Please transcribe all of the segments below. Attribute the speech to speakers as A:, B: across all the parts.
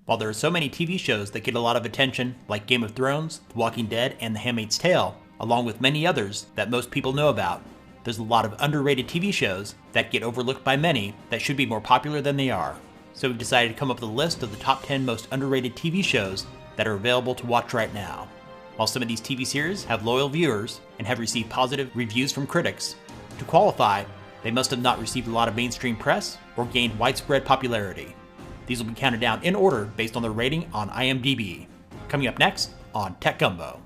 A: While there are so many TV shows that get a lot of attention, like Game of Thrones, The Walking Dead, and The Handmaid's Tale, along with many others that most people know about, there's a lot of underrated TV shows that get overlooked by many that should be more popular than they are. So we've decided to come up with a list of the top 10 most underrated TV shows that are available to watch right now. While some of these TV series have loyal viewers and have received positive reviews from critics, to qualify, they must have not received a lot of mainstream press or gained widespread popularity. These will be counted down in order based on their rating on IMDb. Coming up next on Tech Gumbo.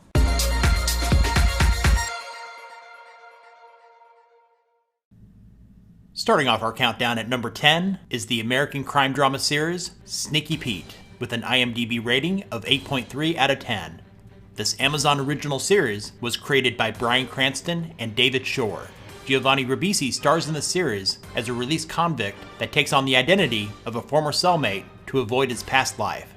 A: Starting off our countdown at number 10 is the American crime drama series Sneaky Pete, with an IMDb rating of 8.3 out of 10. This Amazon original series was created by Bryan Cranston and David Shore. Giovanni Ribisi stars in the series as a released convict that takes on the identity of a former cellmate to avoid his past life.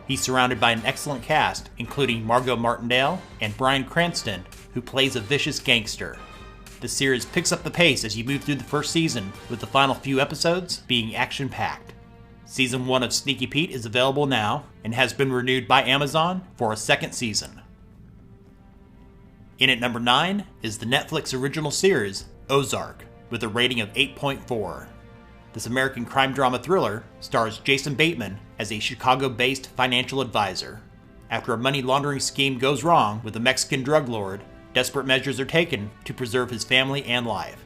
A: He's surrounded by an excellent cast, including Margot Martindale and Bryan Cranston, who plays a vicious gangster. The series picks up the pace as you move through the first season, with the final few episodes being action-packed. Season 1 of Sneaky Pete is available now and has been renewed by Amazon for a second season. In at number 9 is the Netflix original series Ozark, with a rating of 8.4. This American crime drama thriller stars Jason Bateman as a Chicago-based financial advisor. After a money laundering scheme goes wrong with a Mexican drug lord, desperate measures are taken to preserve his family and life.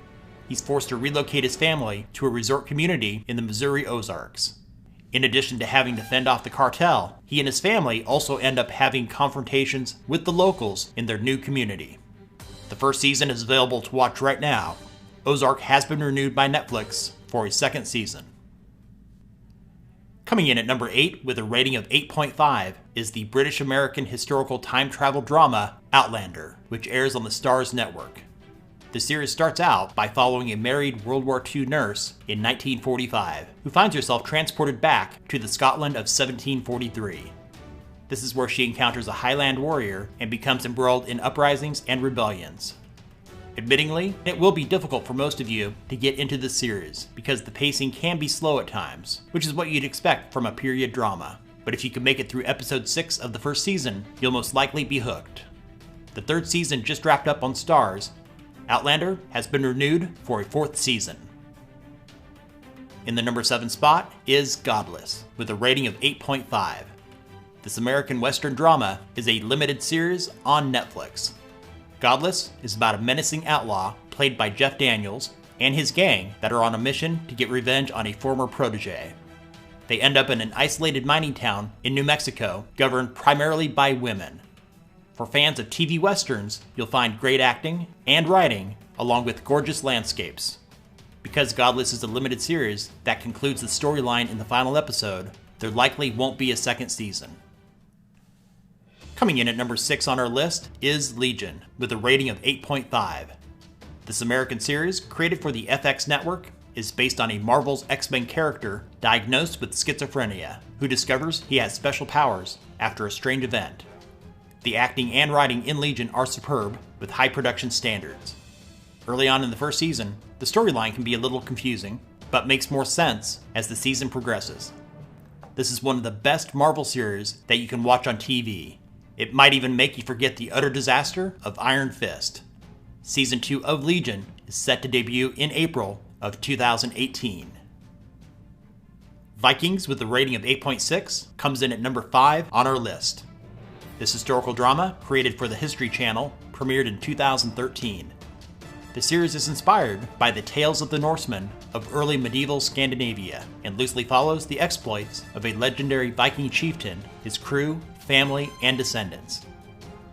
A: He's forced to relocate his family to a resort community in the Missouri Ozarks. In addition to having to fend off the cartel, he and his family also end up having confrontations with the locals in their new community. The first season is available to watch right now. Ozark has been renewed by Netflix for a second season. Coming in at number 8 with a rating of 8.5 is the British-American historical time travel drama Outlander, which airs on the Starz network. The series starts out by following a married World War II nurse in 1945, who finds herself transported back to the Scotland of 1743. This is where she encounters a Highland warrior and becomes embroiled in uprisings and rebellions. Admittingly, it will be difficult for most of you to get into this series because the pacing can be slow at times, which is what you'd expect from a period drama. But if you can make it through episode 6 of the first season, you'll most likely be hooked. The third season just wrapped up on Starz. Outlander has been renewed for a fourth season. In the number 7 spot is Godless, with a rating of 8.5. This American Western drama is a limited series on Netflix. Godless is about a menacing outlaw played by Jeff Daniels and his gang that are on a mission to get revenge on a former protege. They end up in an isolated mining town in New Mexico governed primarily by women. For fans of TV westerns, you'll find great acting and writing, along with gorgeous landscapes. Because Godless is a limited series that concludes the storyline in the final episode, there likely won't be a second season. Coming in at number 6 on our list is Legion, with a rating of 8.5. This American series, created for the FX network, is based on a Marvel's X-Men character diagnosed with schizophrenia, who discovers he has special powers after a strange event. The acting and writing in Legion are superb, with high production standards. Early on in the first season, the storyline can be a little confusing, but makes more sense as the season progresses. This is one of the best Marvel series that you can watch on TV. It might even make you forget the utter disaster of Iron Fist. Season 2 of Legion is set to debut in April of 2018. Vikings, with a rating of 8.6, comes in at number 5 on our list. This historical drama, created for the History Channel, premiered in 2013. The series is inspired by the tales of the Norsemen of early medieval Scandinavia and loosely follows the exploits of a legendary Viking chieftain, his crew, family, and descendants.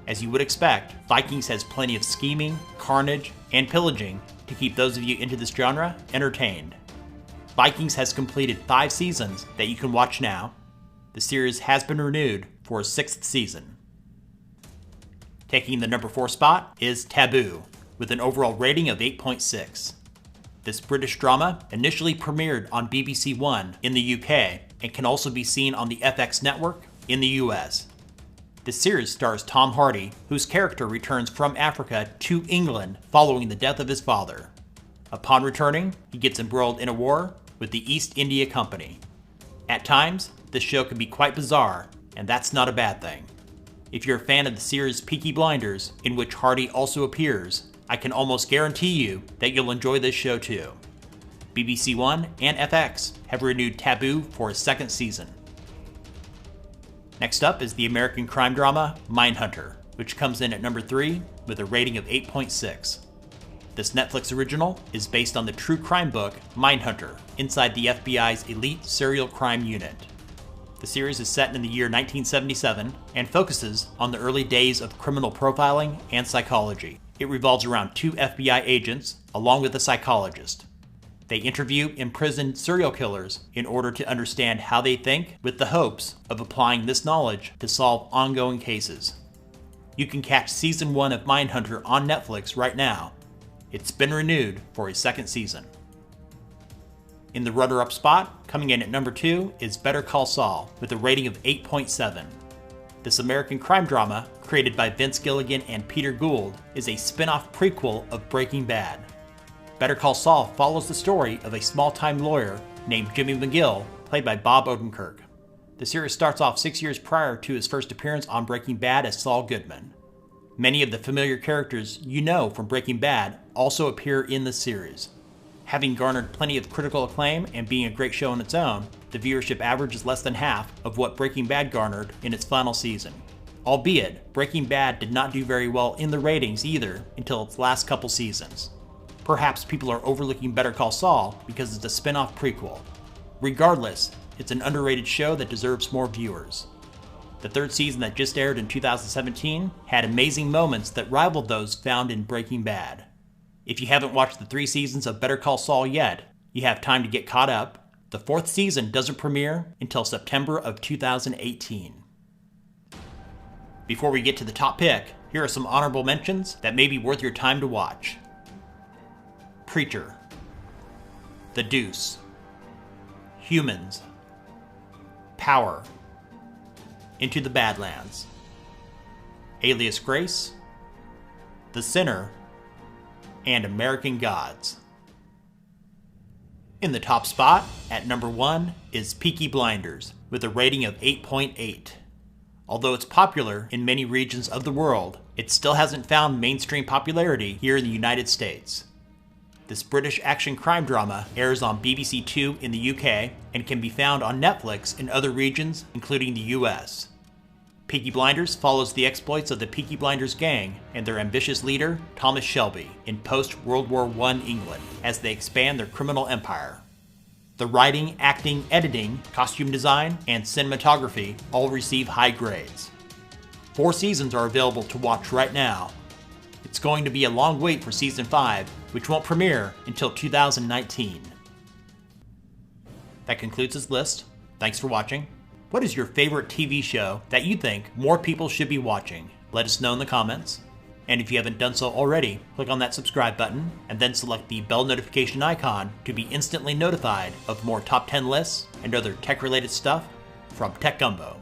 A: As you would expect, Vikings has plenty of scheming, carnage, and pillaging to keep those of you into this genre entertained. Vikings has completed 5 seasons that you can watch now. The series has been renewed for a 6th season. Taking the number 4 spot is Taboo, with an overall rating of 8.6. This British drama initially premiered on BBC One in the UK and can also be seen on the FX network in the US. This series stars Tom Hardy, whose character returns from Africa to England following the death of his father. Upon returning, he gets embroiled in a war with the East India Company. At times, this show can be quite bizarre, and that's not a bad thing. If you're a fan of the series Peaky Blinders, in which Hardy also appears, I can almost guarantee you that you'll enjoy this show too. BBC One and FX have renewed Taboo for a second season. Next up is the American crime drama Mindhunter, which comes in at number 3 with a rating of 8.6. This Netflix original is based on the true crime book Mindhunter, inside the FBI's elite serial crime unit. The series is set in the year 1977 and focuses on the early days of criminal profiling and psychology. It revolves around 2 FBI agents along with a psychologist. They interview imprisoned serial killers in order to understand how they think, with the hopes of applying this knowledge to solve ongoing cases. You can catch Season 1 of Mindhunter on Netflix right now. It's been renewed for a second season. In the runner-up spot, coming in at number 2, is Better Call Saul, with a rating of 8.7. This American crime drama, created by Vince Gilligan and Peter Gould, is a spin-off prequel of Breaking Bad. Better Call Saul follows the story of a small-time lawyer named Jimmy McGill, played by Bob Odenkirk. The series starts off 6 years prior to his first appearance on Breaking Bad as Saul Goodman. Many of the familiar characters you know from Breaking Bad also appear in the series. Having garnered plenty of critical acclaim and being a great show on its own, the viewership average is less than half of what Breaking Bad garnered in its final season. Albeit, Breaking Bad did not do very well in the ratings either until its last couple seasons. Perhaps people are overlooking Better Call Saul because it's a spin-off prequel. Regardless, it's an underrated show that deserves more viewers. The third season that just aired in 2017 had amazing moments that rivaled those found in Breaking Bad. If you haven't watched the 3 seasons of Better Call Saul yet, you have time to get caught up. The 4th season doesn't premiere until September of 2018. Before we get to the top pick, here are some honorable mentions that may be worth your time to watch. Preacher, The Deuce, Humans, Power, Into the Badlands, Alias Grace, The Sinner, and American Gods. In the top spot, at number 1, is Peaky Blinders, with a rating of 8.8. Although it's popular in many regions of the world, it still hasn't found mainstream popularity here in the United States. This British action crime drama airs on BBC Two in the UK and can be found on Netflix in other regions, including the US. Peaky Blinders follows the exploits of the Peaky Blinders gang and their ambitious leader, Thomas Shelby, in post-World War I England as they expand their criminal empire. The writing, acting, editing, costume design, and cinematography all receive high grades. 4 seasons are available to watch right now. It's going to be a long wait for Season 5, which won't premiere until 2019. That concludes this list. Thanks for watching. What is your favorite TV show that you think more people should be watching? Let us know in the comments. And if you haven't done so already, click on that subscribe button and then select the bell notification icon to be instantly notified of more top 10 lists and other tech-related stuff from Tech Gumbo.